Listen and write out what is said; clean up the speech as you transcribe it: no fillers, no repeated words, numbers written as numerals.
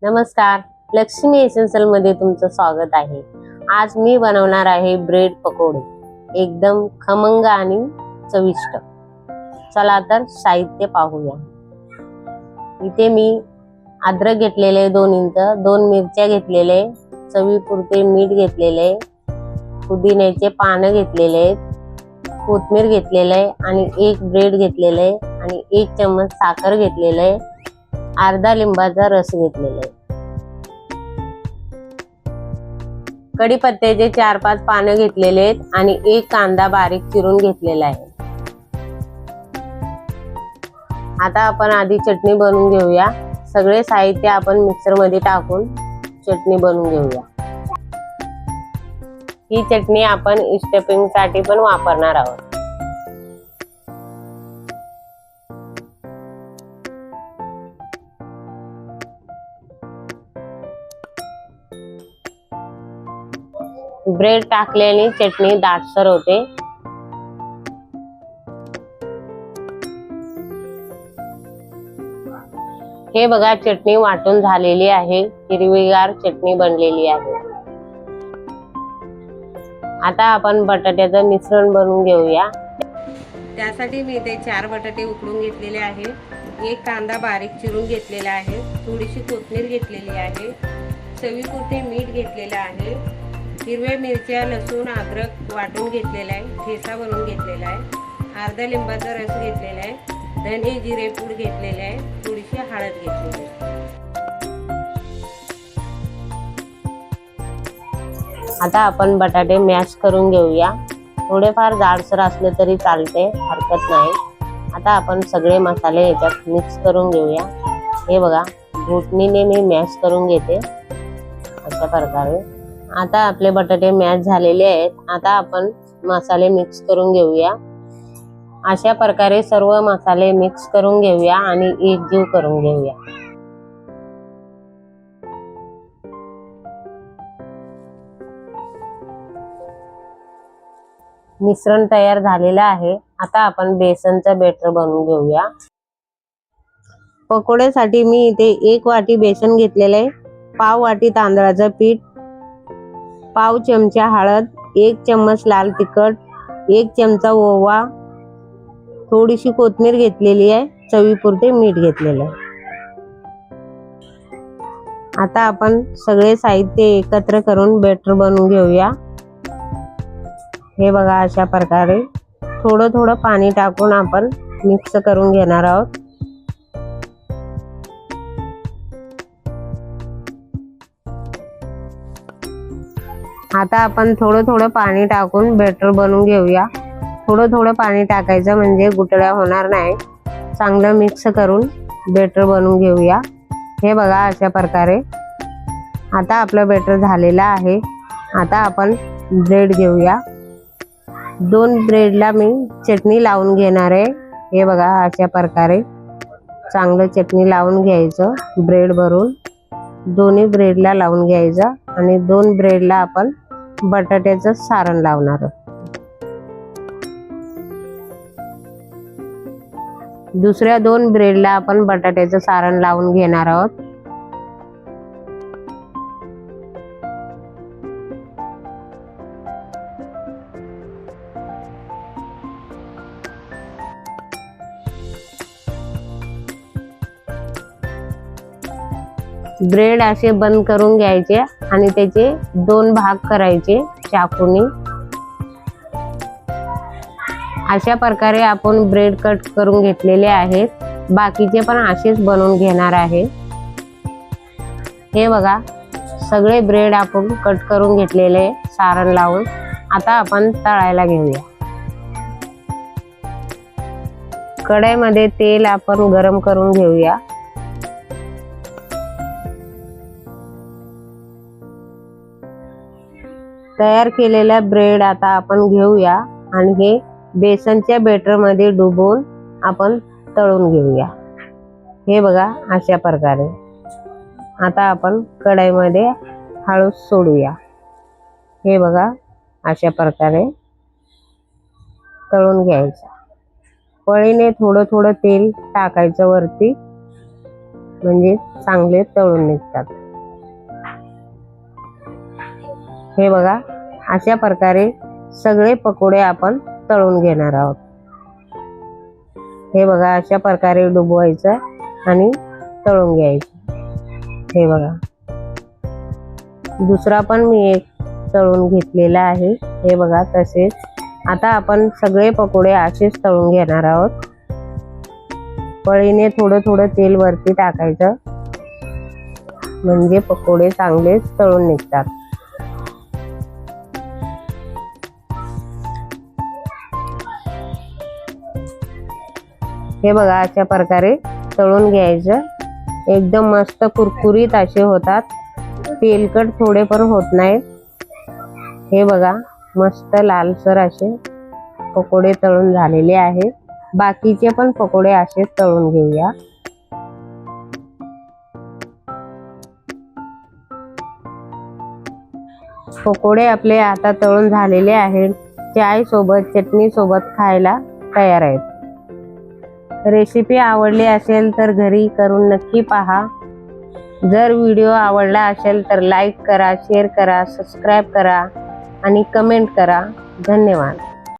नमस्कार, लक्ष्मी एसेन्शियल मध्ये तुमचं स्वागत आहे। आज मी बनवणार आहे ब्रेड पकोडे, एकदम खमंग आणि चविष्ट। चला तर साहित्य पाहूया। इथे मी अद्रक घेतलेले 2 इंच, 2 मिरच्या घेतलेले, चवीपुरते मीठ घेतलेले, पुदिन्याचे पानं घेतलेले, कोथिंबीर घेतलेले आणि 1 ब्रेड घेतलेले आणि 1 चम्मच साखर घेतलेले, अर्धा लिंबाचा रस घेतलेला आहे। कढीपत्त्याचे 4-5 पानं घेतलेले आहेत आणि 1 कांदा बारीक चिरून घेतलेला आहे। आता आपण आधी चटणी बनवून घेऊया। सगळे साहित्य आपण मिक्सर मध्ये टाकून चटणी बनवून घेऊया। ही चटणी आपण स्टफिंग साठी पण वापरणार आहोत। ब्रेड टाकल्याने चटणी दाटसर होते। हे बघा, चटणी वाटून झालेली आहे, हिरवीगार चटणी बनलेली आहे। आता आपण बटाट्याचं मिश्रण बनवून घेऊया। त्यासाठी मी इथे 4 बटाटे उकडून घेतलेले आहे, 1 कांदा बारीक चिरून घेतलेला आहे, थोडीशी कोथिंबीर घेतलेली आहे, चवीपुरते मीठ घेतलेले आहे, हिरव्या मिरच्या, लसूण, अद्रक वाटून घेतलेला आहे, ठेचा बनवून घेतलेला आहे, अर्धा लिंबाचा रस घेतलेला आहे, धने जिरे पूड घेतलेले आहे, थोडीशी हळद घेतलेली आहे। आता आपण बटाटे मॅश करून घेऊया। थोडेफार जाडसर असले तरी चालते, हरकत नाही। आता आपण सगळे मसाले याच्यात मिक्स करून घेऊया। हे बघा, घोटणीने मी मॅश करून घेते अशा प्रकारे। आता आपले बटाटे मॅश झालेले आहेत। आता आपण मसाले मिक्स करून घेऊया। अशा प्रकारे सर्व मसाले मिक्स करून घेऊया आणि एकजीव करून घेऊया। मिश्रण तयार झालेलं आहे। आता आपण बेसनचं बॅटर बनवून घेऊया। पकोड्यासाठी मी इथे 1 वाटी बेसन घेतलेले आहे, पाव वाटी तांदळाचं पीठ, पाव चमचा हळद, 1 चम्मच लाल तिखट, 1 चमचा ओवा, थोडीशी कोथिंबीर घेतलेली आहे, चवीपुरते मीठ घेतलेलं आहे। आता आपण सगळे साहित्य एकत्र करून बॅटर बनवून घेऊया। हे बघा, अशा प्रकारे थोडं थोडं पाणी टाकून आपण मिक्स करून घेणार आहोत। आता आपण थोडं थोडं पाणी टाकून बॅटर बनवून घेऊया। थोडं थोडं पाणी टाकायचं म्हणजे गुठळ्या होणार नाही। चांगलं मिक्स करून बॅटर बनवून घेऊया। हे बघा, अशा प्रकारे आता आपलं बॅटर झालेलं आहे। आता आपण ब्रेड घेऊया। 2 ब्रेडला मी चटणी लावून घेणार आहे। हे बघा, अशा प्रकारे चांगलं चटणी लावून घ्यायचं। ब्रेड भरून दोन्ही ब्रेडला लावून घ्यायचं आणि 2 ब्रेडला आपण बटाट्याचं सारण लावणार आहोत। दुसऱ्या 2 ब्रेडला आपण बटाट्याचं सारण लावून घेणार आहोत। ब्रेड असे बंद करून घ्यायचे आणि त्याचे 2 भाग करायचे चाकूनी। अशा प्रकारे आपण ब्रेड कट करून घेतलेले आहेत। बाकीचे पण असेच बनवून घेणार आहे। हे बघा, सगळे ब्रेड आपण कट करून घेतलेले सारण लावून। आता आपण तळायला घेऊया। कढईमध्ये तेल आपण गरम करून घेऊया। तयार केलेला ब्रेड आता आपण घेऊया आणि हे बेसनच्या बॅटर मध्ये डुबवून आपण तळून घेऊया। हे बघा, अशा प्रकारे आता आपण कढईमध्ये हळद सोडूया। हे बघा, अशा प्रकारे तळून घ्यायचं। पळीने थोडं थोडं तेल टाकायचं वरती म्हणजे चांगले तळून निघतात। हे बघा, अशा प्रकारे सगळे पकोडे आपण तळून घेणार आहोत। हे बघा, अशा प्रकारे डुबवायचं आणि तळून घ्यायचं। हे बघा, दुसरा पण मी एक तळून घेतलेला आहे। हे बघा, तसेच आता आपण सगळे पकोडे असेच तळून घेणार आहोत। पळीने थोडं थोडं तेल वरती टाकायचं, म्हणजे पकोडे चांगले तळून निघतात। हे बघा, अशा प्रकारे तळून घ्यायचं। एकदम मस्त कुरकुरीत असे होतात, तेलकट थोडे पण होत नाहीत। हे बघा, मस्त लालसर असे पकोडे तळून झालेले आहेत। बाकीचे पण पकोडे असे तळून घेऊया। पकोडे आपले आता तळून झालेले आहेत। चाय सोबत, चटणी सोबत खायला तयार आहेत। रेसिपी आवडली असेल तर घरी करून नक्की पहा। जर व्हिडिओ आवडला असेल तर लाईक करा, शेअर करा, सबस्क्राईब करा आणि कमेंट करा। धन्यवाद।